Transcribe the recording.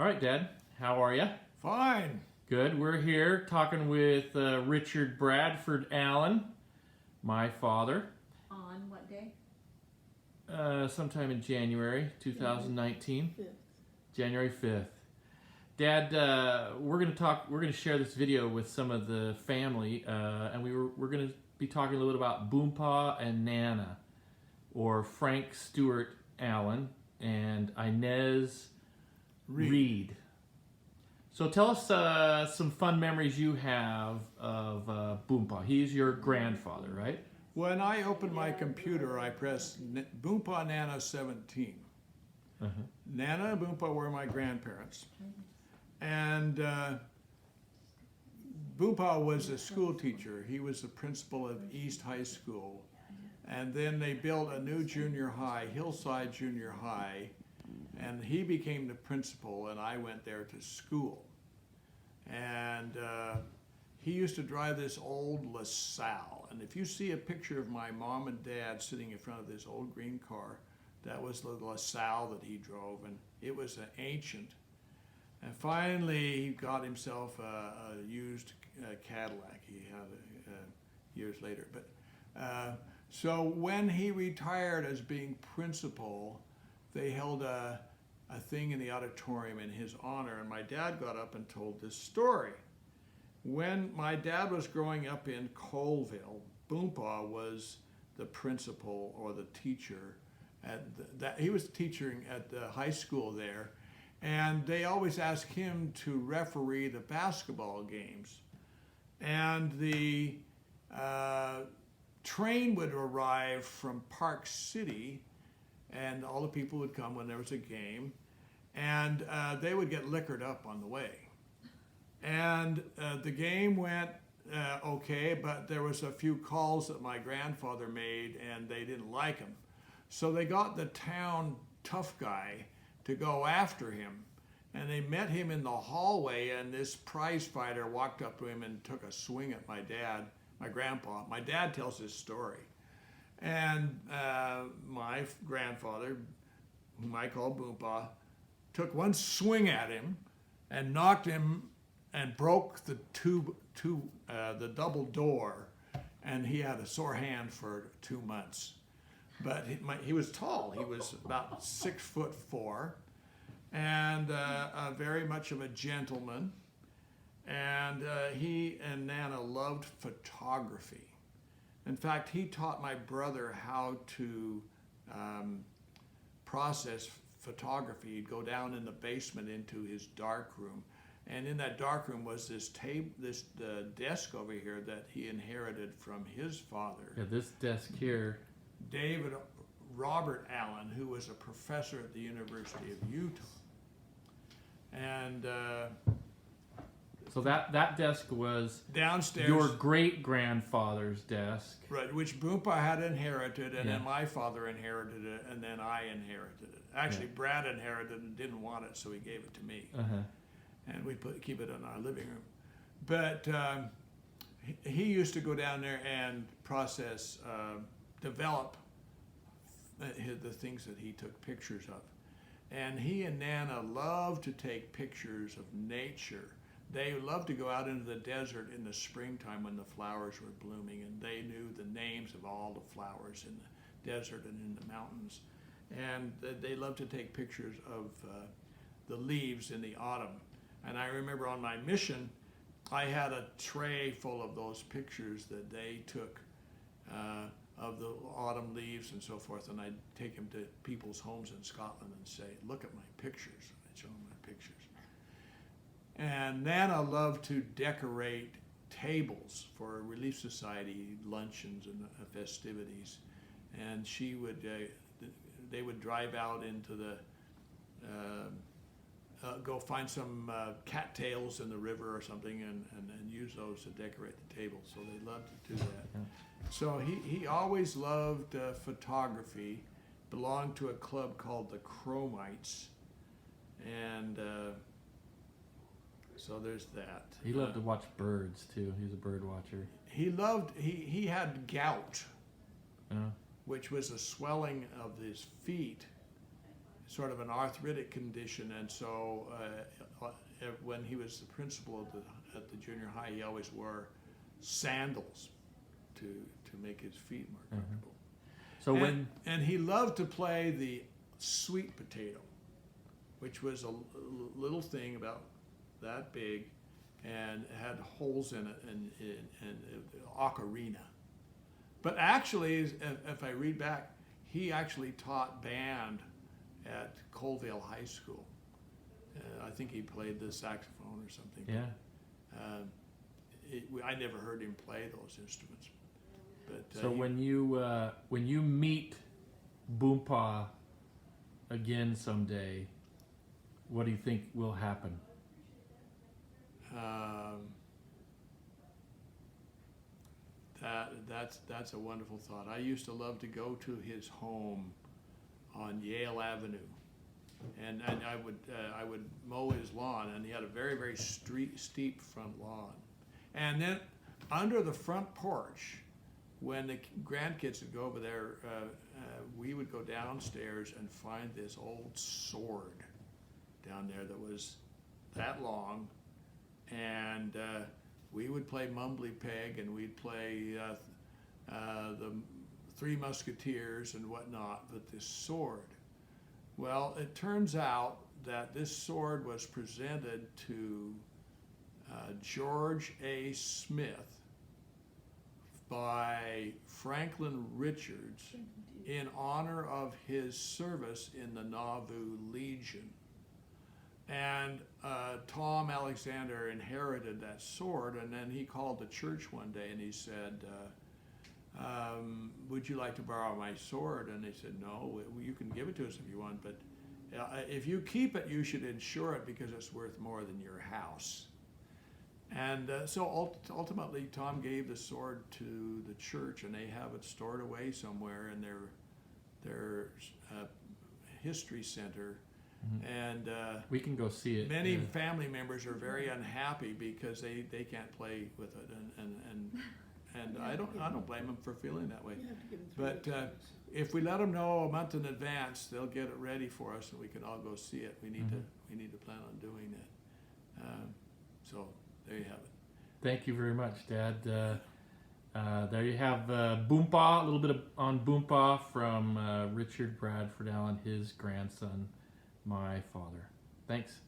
All right, Dad. How are you? Fine. Good. We're here talking with Richard Bradford Allen, my father. On what day? Sometime in January 2019. 5th. January 5th. Dad, we're going to share this video with some of the family, and we're going to be talking a little bit about Boompa and Nana, or Frank Stewart Allen and Inez Reed. So tell us some fun memories you have of Boompa. He's your grandfather, right? When I opened my computer, I pressed Boompa Nana 17. Uh-huh. Nana and Boompa were my grandparents. And Boompa was a school teacher. He was the principal of East High School. And then they built a new junior high, Hillside Junior High, and he became the principal, and I went there to school. And he used to drive this old LaSalle. And if you see a picture of my mom and dad sitting in front of this old green car, that was the LaSalle that he drove, and it was an ancient. And finally, he got himself a used Cadillac. He had it years later. But so when he retired as being principal, they held a thing in the auditorium in his honor, and my dad got up and told this story. When my dad was growing up in Colville, Boompa was the principal or the teacher he was teaching at the high school there, and they always asked him to referee the basketball games. And the train would arrive from Park City, and all the people would come when there was a game, and they would get liquored up on the way. And the game went okay, but there was a few calls that my grandfather made, and they didn't like him. So they got the town tough guy to go after him, and they met him in the hallway, and this prize fighter walked up to him and took a swing at my dad, my grandpa. My dad tells this story. And my grandfather, whom I call Boompa, took one swing at him and knocked him and broke the the double door, and he had a sore hand for 2 months. But he was tall. He was about 6'4", and very much of a gentleman. And he and Nana loved photography. In fact, he taught my brother how to process photography. He'd go down in the basement into his dark room, and in that dark room was this desk over here that he inherited from his father. Yeah, this desk here. David Robert Allen, who was a professor at the University of Utah. And so that desk was downstairs. Your great-grandfather's desk. Right, which Boompa had inherited, and Yeah. then my father inherited it, and then I inherited it. Actually, Yeah. Brad inherited it and didn't want it, so he gave it to me. Uh-huh. And we keep it in our living room. But he used to go down there and process, develop the things that he took pictures of. And he and Nana loved to take pictures of nature. They loved to go out into the desert in the springtime when the flowers were blooming, and they knew the names of all the flowers in the desert and in the mountains. And they loved to take pictures of the leaves in the autumn. And I remember on my mission, I had a tray full of those pictures that they took of the autumn leaves and so forth, and I'd take them to people's homes in Scotland and say, look at my pictures. I'd show them my pictures. And Nana loved to decorate tables for Relief Society luncheons and festivities, and she would, they would drive out into the, go find some cattails in the river or something and use those to decorate the table. So they loved to do that. Yeah. So he always loved photography, belonged to a club called the Chromites, and so there's that. He loved to watch birds too. He's a bird watcher. He had gout, Yeah. which was a swelling of his feet sort of an arthritic condition, and so when he was the principal at the junior high, he always wore sandals to make his feet more comfortable. So and he loved to play the sweet potato, which was a little thing about that big, and it had holes in it, and ocarina. But actually, if I read back, he actually taught band at Colville High School. I think he played the saxophone or something. Yeah. I never heard him play those instruments. But So when you meet Boompa again someday, what do you think will happen? That's a wonderful thought. I used to love to go to his home on Yale Avenue, and I would mow his lawn, and he had a very, very steep front lawn. And then under the front porch, when the grandkids would go over there, we would go downstairs and find this old sword down there that was that long, and we would play Mumbly Peg, and we'd play the Three Musketeers and whatnot, but this sword. Well, it turns out that this sword was presented to George A. Smith by Franklin Richards in honor of his service in the Nauvoo Legion. And Tom Alexander inherited that sword, and then he called the church one day and he said, would you like to borrow my sword? And they said, no, you can give it to us if you want, but if you keep it, you should insure it because it's worth more than your house. And so ultimately, Tom gave the sword to the church, and they have it stored away somewhere in their history center. Mm-hmm. And we can go see it. Many family members are very unhappy because they can't play with it, and I don't blame them for feeling that way. But if we let them know a month in advance, they'll get it ready for us, and we can all go see it. We need to plan on doing that. So there you have it. Thank you very much, Dad. There you have Boompa, a little bit on Boompa from Richard Bradford Allen, his grandson, my father. Thanks.